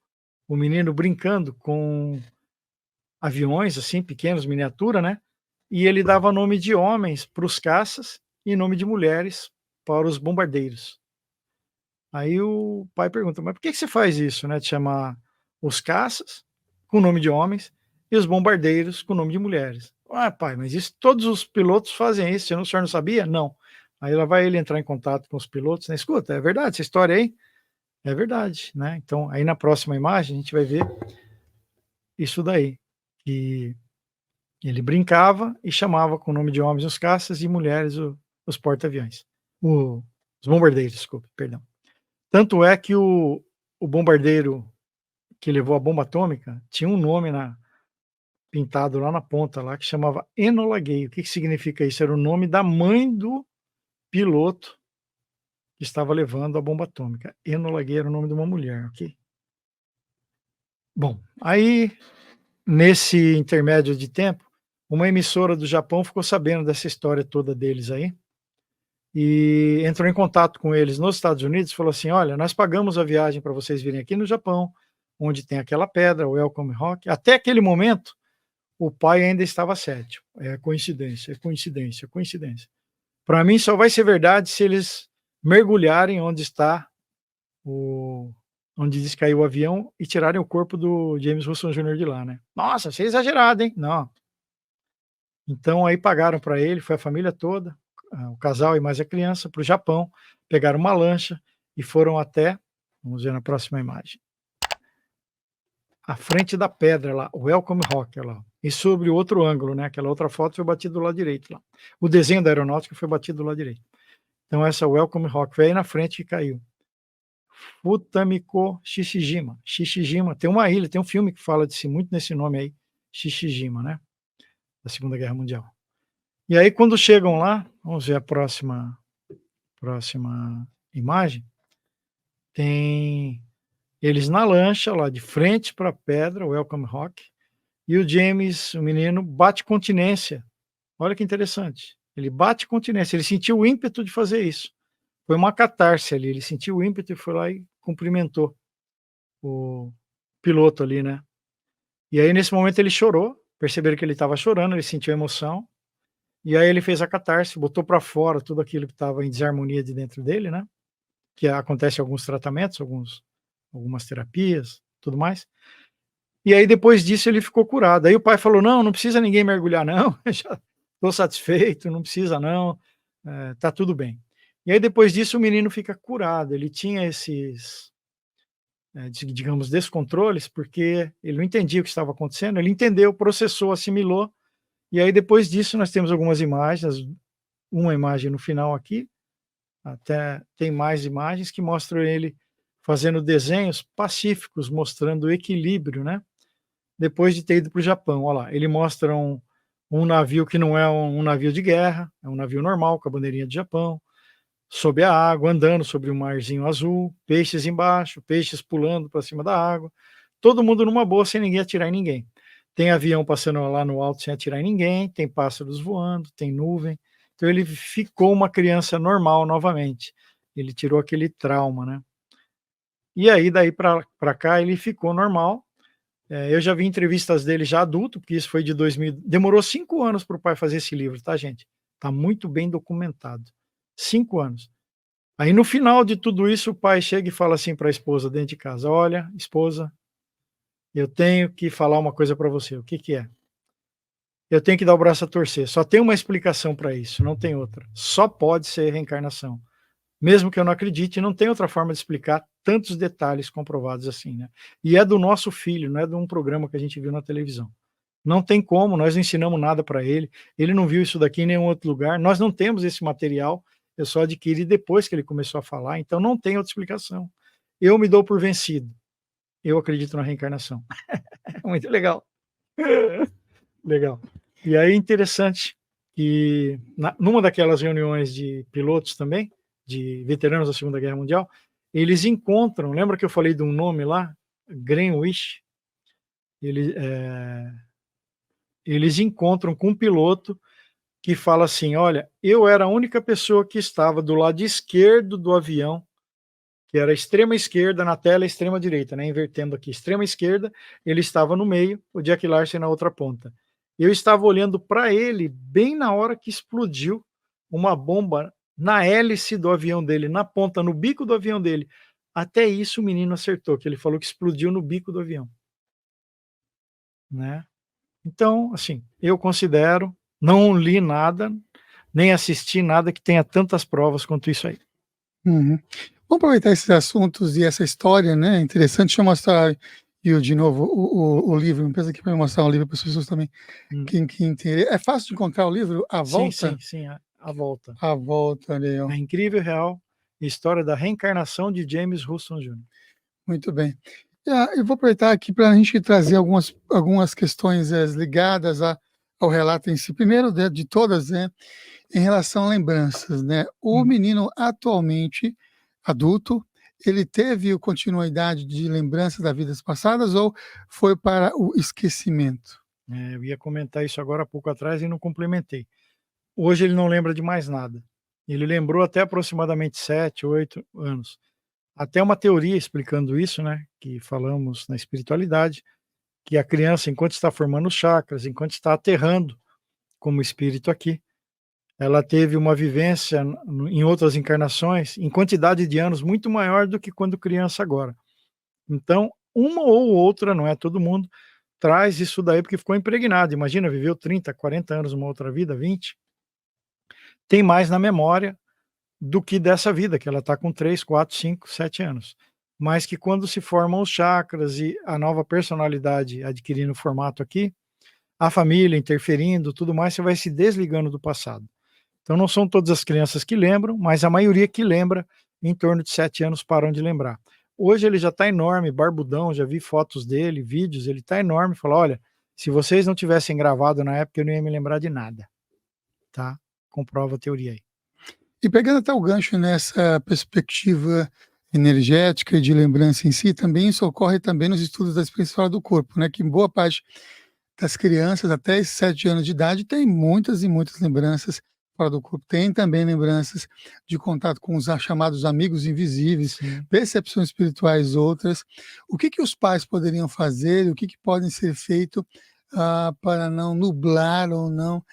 menino brincando com aviões, assim, pequenos, miniatura, né? E ele dava nome de homens para os caças e nome de mulheres para os bombardeiros. Aí o pai pergunta: "Mas por que você faz isso, né, de chamar os caças com nome de homens e os bombardeiros com nome de mulheres?". "Ah, pai, mas isso todos os pilotos fazem isso, o senhor não sabia?". "Não". Aí lá vai ele entrar em contato com os pilotos, né: "Escuta, é verdade essa história aí?". "É verdade", né. Então, aí na próxima imagem a gente vai ver isso daí, que ele brincava e chamava com o nome de homens os caças e mulheres os porta-aviões. O Os bombardeiros, desculpe, perdão. Tanto é que o bombardeiro que levou a bomba atômica tinha um nome pintado lá na ponta lá que chamava Enola Gay. O que que significa isso? Era o nome da mãe do piloto que estava levando a bomba atômica. Enola Gay era o nome de uma mulher, ok? Bom, aí nesse intermédio de tempo, uma emissora do Japão ficou sabendo dessa história toda deles aí, e entrou em contato com eles nos Estados Unidos e falou assim: "Olha, nós pagamos a viagem para vocês virem aqui no Japão, onde tem aquela pedra, o Welcome Rock". Até aquele momento, o pai ainda estava cético. É coincidência, é coincidência, é coincidência. Para mim só vai ser verdade se eles mergulharem onde está o onde diz que caiu o avião e tirarem o corpo do James Wilson Jr. de lá, né. "Nossa, você é exagerado, hein". Não. Então aí pagaram para ele, foi a família toda, o casal e mais a criança, para o Japão, pegaram uma lancha e foram até, vamos ver na próxima imagem, a frente da pedra lá, o Welcome Rock, olha lá. E sobre o outro ângulo, né, aquela outra foto foi batido do lado direito lá. O desenho da aeronáutica foi batido do lado direito. Então essa Welcome Rock foi aí na frente e caiu. Futamiko Shishijima. Shishijima, tem uma ilha, tem um filme que fala muito nesse nome aí, Shishijima, né, da Segunda Guerra Mundial. E aí quando chegam lá, vamos ver a próxima imagem, tem eles na lancha lá de frente para a pedra, o Welcome Rock, e o James, o menino, bate continência. Olha que interessante, ele bate continência, ele sentiu o ímpeto de fazer isso. Foi uma catarse ali, ele sentiu o ímpeto e foi lá e cumprimentou o piloto ali, né. E aí nesse momento ele chorou, perceberam que ele estava chorando, ele sentiu emoção. E aí ele fez a catarse, botou para fora tudo aquilo que estava em desarmonia de dentro dele, né, que acontece em alguns tratamentos, algumas terapias, tudo mais. E aí depois disso ele ficou curado. Aí o pai falou: "Não, não precisa ninguém mergulhar não, eu já estou satisfeito, não precisa não, tá tudo bem". E aí depois disso o menino fica curado, ele tinha esses, digamos, descontroles, porque ele não entendia o que estava acontecendo, ele entendeu, processou, assimilou, e aí depois disso nós temos algumas imagens, uma imagem no final aqui, até tem mais imagens que mostram ele fazendo desenhos pacíficos, mostrando o equilíbrio, né, depois de ter ido para o Japão. Olha lá, ele mostra um navio que não é um navio de guerra, é um navio normal com a bandeirinha do Japão, sob a água, andando sobre um marzinho azul, peixes embaixo, peixes pulando para cima da água, todo mundo numa boa, sem ninguém atirar em ninguém. Tem avião passando lá no alto sem atirar em ninguém, tem pássaros voando, tem nuvem. Então ele ficou uma criança normal novamente. Ele tirou aquele trauma, né. E aí daí para cá ele ficou normal. Eu já vi entrevistas dele já adulto, porque isso foi de 2000, demorou 5 anos para o pai fazer esse livro, tá gente. Tá muito bem documentado. 5 anos. Aí no final de tudo isso o pai chega e fala assim para a esposa dentro de casa: "Olha, esposa, eu tenho que falar uma coisa para você". "O que que é?". "Eu tenho que dar o braço a torcer, só tem uma explicação para isso, não tem outra. Só pode ser reencarnação. Mesmo que eu não acredite, não tem outra forma de explicar tantos detalhes comprovados assim, né. E é do nosso filho, não é de um programa que a gente viu na televisão. Não tem como, nós não ensinamos nada para ele não viu isso daqui em nenhum outro lugar, nós não temos esse material, eu só adquiri depois que ele começou a falar, então não tem outra explicação. Eu me dou por vencido, eu acredito na reencarnação". Muito legal. Legal. E aí interessante que numa daquelas reuniões de pilotos também, de veteranos da Segunda Guerra Mundial, eles encontram, lembra que eu falei de um nome lá? Greenwich? Ele, eles encontram com um piloto que fala assim: "Olha, eu era a única pessoa que estava do lado esquerdo do avião", que era a extrema esquerda, na tela, a extrema direita, né, invertendo aqui, extrema esquerda, ele estava no meio, o Jack Larsen na outra ponta. Eu estava olhando para ele bem na hora que explodiu uma bomba na hélice do avião dele, na ponta, no bico do avião dele. Até isso o menino acertou, que ele falou que explodiu no bico do avião, né. Então, assim, eu considero, não li nada, nem assisti nada que tenha tantas provas quanto isso aí. Uhum. Vamos aproveitar esses assuntos e essa história, né, interessante. Deixa eu mostrar de novo o livro, me pensa aqui para mostrar um livro para as pessoas também, Hum. quem entender. É fácil de encontrar o livro? A Sim, Volta? sim, sim, a volta. A Volta, ali, ó. A incrível, real história da reencarnação de James Russell Jr. Muito bem. Eu vou aproveitar aqui para a gente trazer algumas questões ligadas ao relato em si. Primeiro, de todas, né, em relação a lembranças, né? O menino atualmente adulto, ele teve continuidade de lembrança das vidas passadas ou foi para o esquecimento? Eu ia comentar isso agora há pouco atrás e não complementei. Hoje ele não lembra de mais nada. Ele lembrou até aproximadamente 7, 8 anos. Até uma teoria explicando isso, né, que falamos na espiritualidade, que a criança, enquanto está formando os chakras, enquanto está aterrando como espírito aqui, ela teve uma vivência em outras encarnações, em quantidade de anos muito maior do que quando criança agora. Então, uma ou outra, não é todo mundo, traz isso daí porque ficou impregnado. Imagina, viveu 30, 40 anos uma outra vida, 20, tem mais na memória do que dessa vida, que ela está com 3, 4, 5, 7 anos. Mas que quando se formam os chakras e a nova personalidade adquirindo formato aqui, a família interferindo, tudo mais, você vai se desligando do passado. Então não são todas as crianças que lembram, mas a maioria que lembra, em torno de 7 anos, param de lembrar. Hoje ele já está enorme, barbudão, já vi fotos dele, vídeos, ele está enorme, fala: olha, se vocês não tivessem gravado na época, eu não ia me lembrar de nada, tá? Comprova a teoria aí. E pegando até o gancho nessa perspectiva energética e de lembrança em si, também isso ocorre também nos estudos da experiência fora do corpo, né, que boa parte das crianças até esses 7 anos de idade tem muitas e muitas lembranças fora do corpo. Tem também lembranças de contato com os chamados amigos invisíveis, Sim. percepções espirituais outras. O que os pais poderiam fazer, o que pode ser feito para não nublar ou não,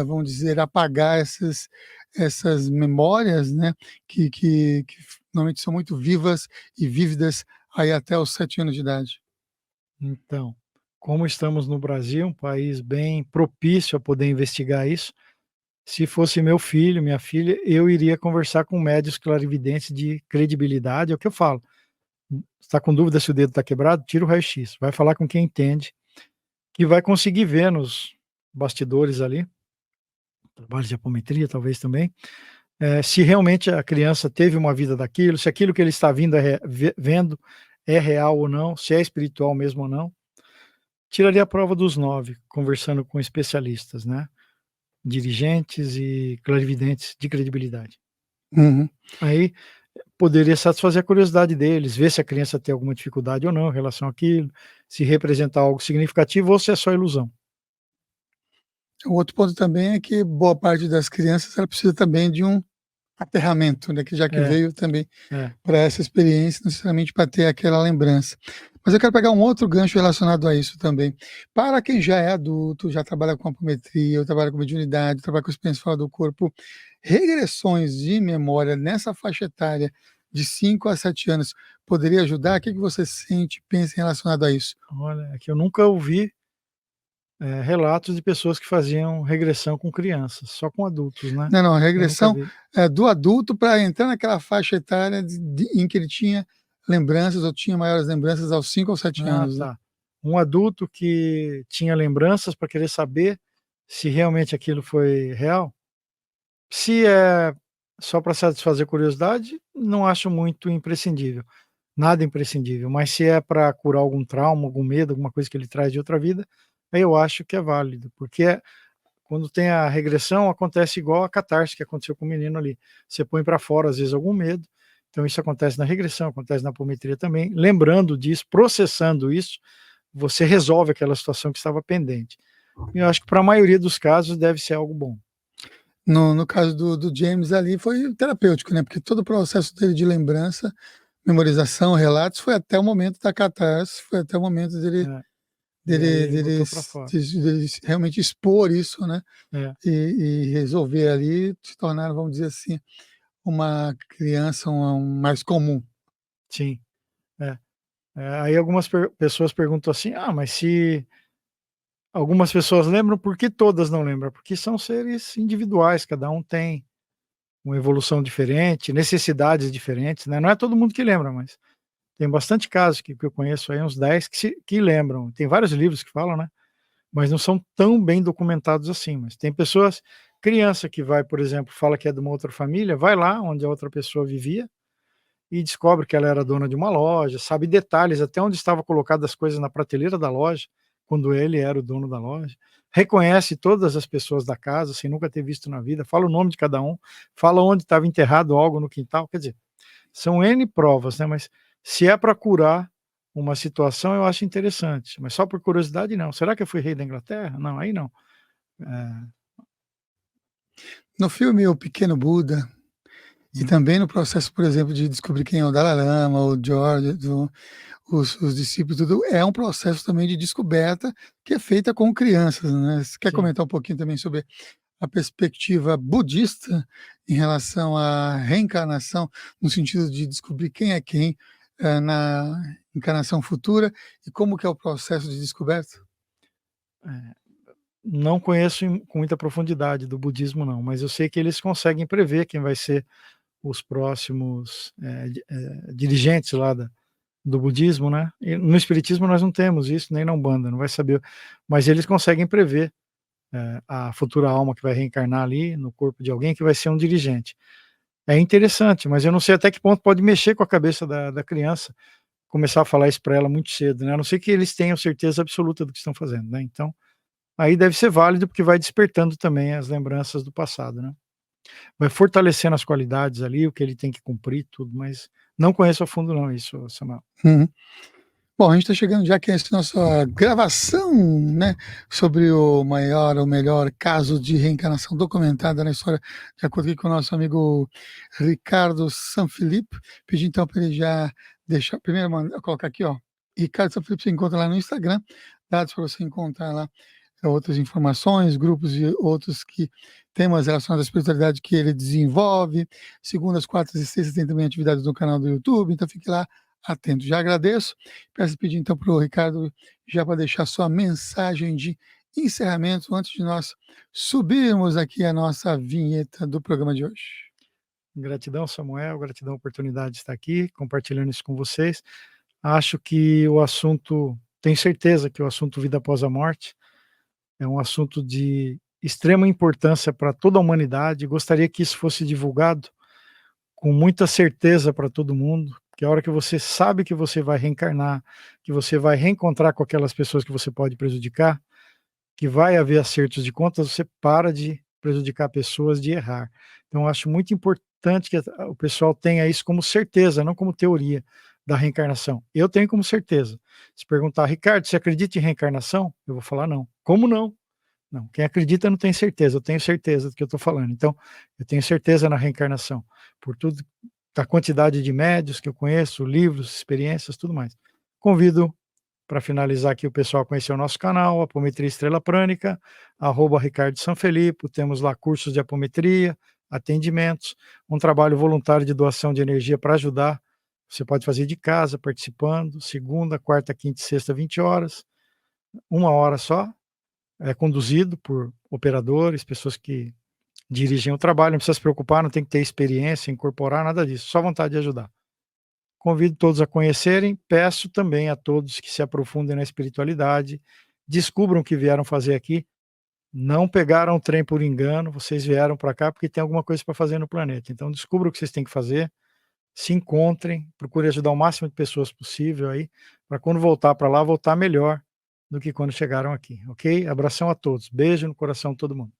vamos dizer, apagar essas memórias, né, que normalmente são muito vivas e vívidas aí até os 7 anos de idade? Então, como estamos no Brasil, um país bem propício a poder investigar isso, se fosse meu filho, minha filha, eu iria conversar com médios clarividentes de credibilidade, é o que eu falo. Está com dúvida se o dedo está quebrado? Tira o raio-x, vai falar com quem entende, que vai conseguir ver nos bastidores ali, trabalho de apometria talvez também, se realmente a criança teve uma vida daquilo, se aquilo que ele está vindo vendo é real ou não, se é espiritual mesmo ou não. Tiraria a prova dos 9, conversando com especialistas, né, dirigentes e clarividentes de credibilidade. Uhum. Aí, poderia satisfazer a curiosidade deles, ver se a criança tem alguma dificuldade ou não em relação àquilo, se representar algo significativo ou se é só ilusão. O outro ponto também é que boa parte das crianças, ela precisa também de um aterramento, né, que já que É, veio também é. para essa experiência, não necessariamente para ter aquela lembrança. Mas eu quero pegar um outro gancho relacionado a isso também. Para quem já é adulto, já trabalha com apometria, ou trabalha com mediunidade, trabalha com experiência fora do corpo, regressões de memória nessa faixa etária de 5 a 7 anos poderia ajudar? O que você sente, pensa em relacionado a isso? Olha, é que eu nunca ouvi, relatos de pessoas que faziam regressão com crianças, só com adultos, né. Não, a Eu nunca regressão, vi. do adulto para entrar naquela faixa etária em que ele tinha lembranças ou tinha maiores lembranças aos 5 ou 7 Ah, anos, né. tá. Um adulto que tinha lembranças para querer saber se realmente aquilo foi real? Se é só para satisfazer curiosidade, não acho muito imprescindível, nada imprescindível, mas se é para curar algum trauma, algum medo, alguma coisa que ele traz de outra vida, aí eu acho que é válido, porque quando tem a regressão acontece igual a catarse que aconteceu com o menino ali, você põe para fora às vezes algum medo, então isso acontece na regressão, acontece na apometria também, lembrando disso, processando isso, você resolve aquela situação que estava pendente. E eu acho que para a maioria dos casos deve ser algo bom. No caso do James ali foi terapêutico, né, porque todo o processo dele de lembrança, memorização, relatos, foi até o momento da catarse, foi até o momento dele É. E aí dele, ele dele, botou para fora. dele realmente expor isso, né? É, E resolver ali se tornar, vamos dizer assim, uma criança mais comum. sim. É. Aí algumas pessoas perguntam assim: "Ah, mas se algumas pessoas lembram, por que todas não lembram?" Porque são seres individuais, cada um tem uma evolução diferente, necessidades diferentes, né, não é todo mundo que lembra, mas tem bastante casos que eu conheço aí, uns 10 que lembram. Tem vários livros que falam, né, mas não são tão bem documentados assim, mas tem pessoas criança que vai, por exemplo, fala que é de uma outra família, vai lá onde a outra pessoa vivia e descobre que ela era dona de uma loja, sabe detalhes, até onde estava colocadas as coisas na prateleira da loja, quando ele era o dono da loja. Reconhece todas as pessoas da casa, sem nunca ter visto na vida, fala o nome de cada um, fala onde estava enterrado algo no quintal, quer dizer, são N provas, né, mas se é para curar uma situação, eu acho interessante, mas só por curiosidade não. Será que eu fui rei da Inglaterra? Não, aí não. Eh, No filme O Pequeno Buda, e hum, também no processo, por exemplo, de descobrir quem é o Dalai Lama, o George, os discípulos, tudo, é um processo também de descoberta que é feita com crianças, né? Você quer sim. comentar um pouquinho também sobre a perspectiva budista em relação à reencarnação, no sentido de descobrir quem é quem, na encarnação futura e como que é o processo de descoberta? É. Não conheço com muita profundidade do budismo não, mas eu sei que eles conseguem prever quem vai ser os próximos, dirigentes lá do budismo, né. E no espiritismo nós não temos isso, nem na umbanda, não vai saber, mas eles conseguem prever, a futura alma que vai reencarnar ali no corpo de alguém que vai ser um dirigente. É interessante, mas eu não sei até que ponto pode mexer com a cabeça da criança, começar a falar isso para ela muito cedo, né, a não ser que eles tenham certeza absoluta do que estão fazendo, né, então aí deve ser válido, porque vai despertando também as lembranças do passado, né. Vai fortalecendo as qualidades ali, o que ele tem que cumprir, tudo, mas não conheço a fundo não isso, Samuel. Uhum. Bom, a gente está chegando já aqui a essa nossa gravação, né, sobre o maior ou melhor caso de reencarnação documentada na história, de acordo aqui com o nosso amigo Ricardo Sanfilippo. Pedi então para ele já deixar, primeiro colocar aqui, ó, Ricardo Sanfilippo, você encontra lá no Instagram, dados para você encontrar lá outras informações, grupos e outros temas relacionados à espiritualidade que ele desenvolve. Segundas, quartas e sextas tem também atividades no canal do YouTube, então fique lá atento. Já agradeço. Peço pedir então para o Ricardo já para deixar sua mensagem de encerramento antes de nós subirmos aqui a nossa vinheta do programa de hoje. Gratidão, Samuel, gratidão a oportunidade de estar aqui compartilhando isso com vocês. Acho que o assunto tenho certeza que o assunto vida após a morte é um assunto de extrema importância para toda a humanidade. Gostaria que isso fosse divulgado com muita certeza para todo mundo, que a hora que você sabe que você vai reencarnar, que você vai reencontrar com aquelas pessoas que você pode prejudicar, que vai haver acertos de contas, você para de prejudicar pessoas, de errar. Então eu acho muito importante que o pessoal tenha isso como certeza, não como teoria da reencarnação. Eu tenho como certeza. Se perguntar: "Ricardo, você acredita em reencarnação?", eu vou falar: "Não". "Como não?". Não, quem acredita não tem certeza, eu tenho certeza do que eu estou falando. Então, eu tenho certeza na reencarnação, por tudo, da quantidade de médios que eu conheço, livros, experiências, tudo mais. Convido para finalizar aqui o pessoal a conhecer o nosso canal, Apometria Estrela Prânica, @Ricardo Sanfilippo, temos lá cursos de apometria, atendimentos, um trabalho voluntário de doação de energia para ajudar, você pode fazer de casa, participando, segunda, quarta, quinta e sexta, 20 horas, 1 hora só, é conduzido por operadores, pessoas que dirigem o trabalho, não precisa se preocupar, não tem que ter experiência, incorporar, nada disso, só vontade de ajudar. Convido todos a conhecerem, peço também a todos que se aprofundem na espiritualidade, descubram o que vieram fazer aqui, não pegaram o trem por engano, vocês vieram para cá porque tem alguma coisa para fazer no planeta, então descubram o que vocês têm que fazer, se encontrem, procurem ajudar o máximo de pessoas possível aí, para quando voltar para lá, voltar melhor do que quando chegaram aqui, ok? Abração a todos, beijo no coração de todo mundo.